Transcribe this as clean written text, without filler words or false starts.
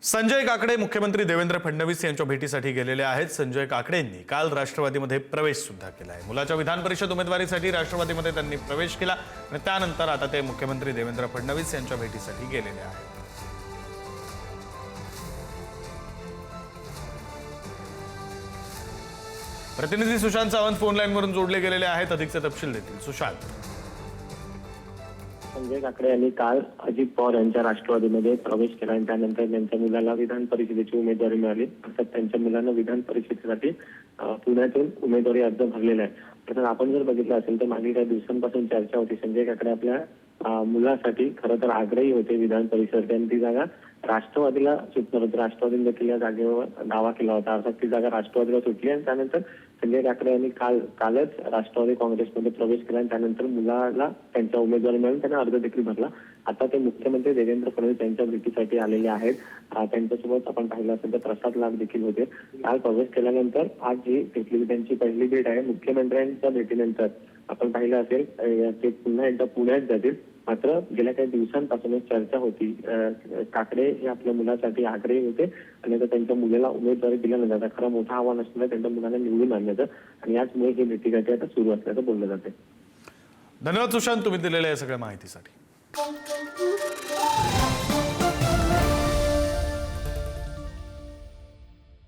संजय काकडे मुख्यमंत्री देवेंद्र फडणवीस यांच्या भेटीसाठी गेलेले आहेत। संजय काकडेंनी काल राष्ट्रवादीमध्ये प्रवेश सुद्धा केला आहे। मुलाच्या विधान परिषद उमेदवारीसाठी राष्ट्रवादीमध्ये त्यांनी प्रवेश केला आणि त्यानंतर आता ते मुख्यमंत्री देवेंद्र फडणवीस यांच्या भेटीसाठी गेलेले आहेत। प्रतिनिधी सुशांत सावंत फोन लाईनवरून जोडले गेलेले आहेत। अधिकचे तपशील देतील सुशांत। संजय काकडे यांनी काल अजित पवार यांच्या राष्ट्रवादीमध्ये प्रवेश केला आणि त्यानंतर त्यांच्या मुलाला विधान परिषदेची उमेदवारी मिळाली। अर्थात त्यांच्या मुलांना विधान परिषदेसाठी पुण्यातून उमेदवारी अर्ज भरलेला आहे। तर आपण जर बघितलं असेल तर मागील काही दिवसांपासून चर्चा होती संजय काकडे आपल्या मुलासाठी खरं तर आग्रही होते विधान परिषद आणि ती जागा राष्ट्रवादीला सुटणार होती। राष्ट्रवादीने देखील या जागेवर दावा केला होता। अर्थात ती जागा राष्ट्रवादीला सुटली आणि त्यानंतर संजय काकडे यांनी कालच राष्ट्रवादी काँग्रेसमध्ये प्रवेश केला आणि त्यानंतर मुलाला त्यांचा उमेदवारी मिळून त्यांना अर्ज देखील भरला। आता ते मुख्यमंत्री देवेंद्र फडणवीस यांच्या भेटीसाठी आलेले आहेत। त्यांच्यासोबत आपण पाहिलं असेल तर प्रसाद लाड देखील होते। काल प्रवेश केल्यानंतर आज जी भेटली त्यांची पहिली भेट आहे। मुख्यमंत्र्यांच्या भेटीनंतर आपण पाहिलं असेल ते पुन्हा एकदा पुण्यात जातील। मात्र गेल्या काही दिवसांपासूनच चर्चा होती काकडे हे आपल्या मुलासाठी आग्रही होते आणि आता त्यांच्या मुलाला उमेदवारी दिल्यानंतर आता खरं मोठं आव्हान असणार त्यांच्या मुलाला निवडून आणण्याचं आणि याचमुळे ही भेटीगाठी आता सुरू असल्याचं बोललं जाते। धन्यवाद सुशांत, तुम्ही दिलेल्या या सगळ्या माहितीसाठी।